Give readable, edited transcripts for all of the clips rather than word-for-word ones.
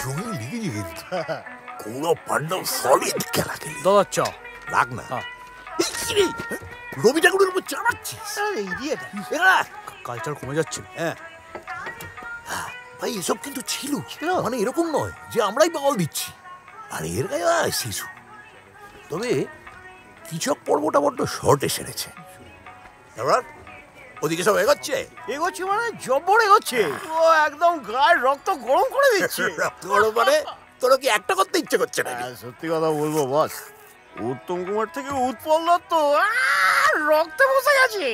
জমি লিখে কিন্তু কৌরব পাণ্ডব সলিড খেলা খেলি। দাদা চ রাখ না। রবি ঠাকুরের উপর চালাচ্ছিস। কালচার কমে যাচ্ছে। হ্যাঁ ভাই, এসব কিন্তু ছিল, মানে এরকম নয় যে আমরাই বল দিচ্ছি। আর এর গায়ে শিশু। তবে কৃষক পর্বটা বড্ড শর্টে সেরেছে। এবার ওদিকে সব এগোচ্ছে মানে জব্বর এগোচ্ছে। ও একদম গায়ের রক্ত গরম করে দিচ্ছে। রক্ত গরম মানে তোর কি একটা করতে ইচ্ছে করছে না? সত্যি কথা বলবো বস, উত্তম কুমার থেকে উৎপল দত্ত রক্তে বসে গেছে।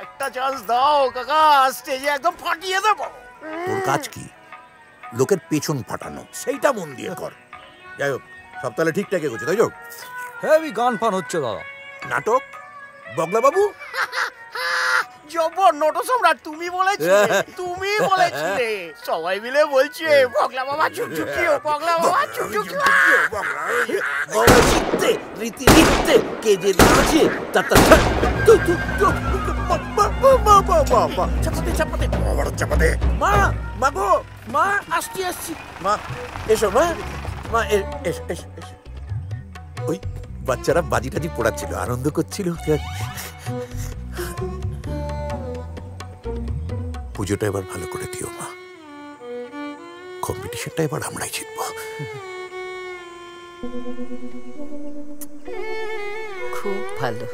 একটা চান্স দাও কাকা, স্টেজে একদম ফাটিয়ে দেবো। তোর কাজ কি? লোকের পেছন ফাটানো, সেইটা মন দিয়ে কর। যাই হোক, সব তাহলে ঠিকঠাক এগোচ্ছে, তাই তো? হেভি গান ফান হচ্ছে দাদা। নাটক বগলা বাবু জব্বর নট সম্রাট তুমি বলেছিলে। সবাই মিলে বলছে পগলা বাবা চুকচুকিও, পগলা বাবা চুকচুকিও। বাবা শিখতে রীতি লিখতে কে যে নাচে চাপাতে চাপাতে বড় চাপাতে। মা মা গো, মা আসছি আসছি। মা এসো, মা মা এসো এসো এসো। ওই বাচ্চারা বাজি টাজি পোড়াচ্ছিল, আনন্দ করছিল। পুজোটা এবার ভালো করে দিও মা। কম্পিটিশনটা এবার আমরাই জিতবো। খুব ভালো।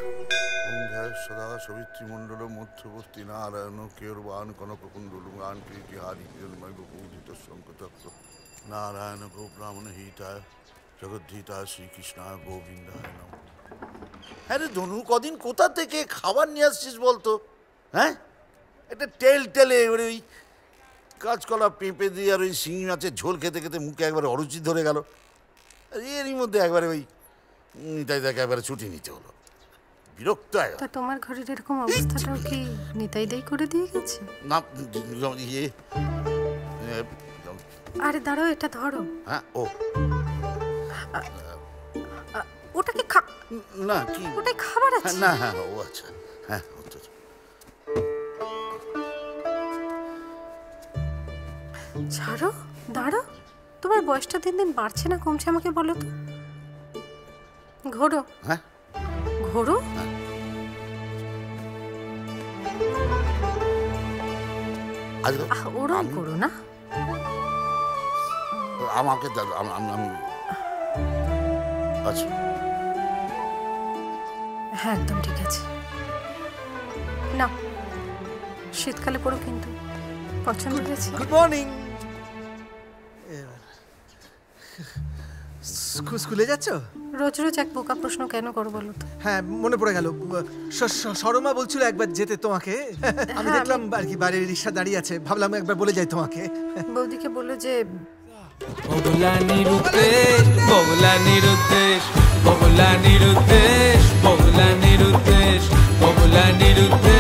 সদা সবিত্রী মণ্ডল মধ্যবর্তী নারায়ণ কেরবান কনককুণ্ডলুঙ্গান কীর্তিহারি হিরণ্ময়ূত শঙ্কচক্র নারায়ণ গো ব্রাহ্মণ হিতায় জগদ্ধিতায় শ্রীকৃষ্ণায় গোবিন্দায় নম। হ্যাঁ রে ধনু, কদিন কোথা থেকে খাবার নিয়ে আসছিস বলতো? হ্যাঁ, একটা টেলে এবারে ওই কাঁচকলা পেঁপে দিয়ে আর ওই শিঙি মাছের ঝোল খেতে খেতে মুখে একবারে অরুচি ধরে গেল। এরই মধ্যে একবারে ওই নিতাই দাকে একবারে ছুটি নিতে হলো। বিরক্ত। তা তোমার ঘরের এরকম অবস্থাটাও কি নিতাই দাই করে দিয়ে গেছে? না আরে দাঁড়াও, এটা ধরো। হ্যাঁ, ও ওটাকে না কি ওটাই খাবার আছে না? হ্যাঁ ও আচ্ছা, হ্যাঁ ছাড়ো, দাঁড়াও। তোমার বয়সটা দিন দিন বাড়ছে না কমছে আমাকে বলো তো? ঘোরো। হ্যাঁ ঘোরো। ওরম করো না। আমাকে আমি আচ্ছা হ্যাঁ একদম ঠিক আছে। না শীতকালে পড়ো কিন্তু, পছন্দ হয়েছে। Good morning. স্কুলে যাচ্ছ? রোজ রোজ এক বোকা প্রশ্ন কেন করো বলো তো? হ্যাঁ মনে পড়ে গেল, সরমা বলছিল একবার যেতে তোমাকে। আমি দেখলাম আর কি বাইরে রিক্সা দাঁড়িয়ে আছে, ভাবলাম একবার বলে যাই তোমাকে। বৌদিকে বললো যে বগলা নিরুদ্দেশ, বগলা নিরুদ্দেশ, বগলা নিরুদ্দেশ, বগলা নিরুদ্দেশ, বগলা নিরুদ্দেশ।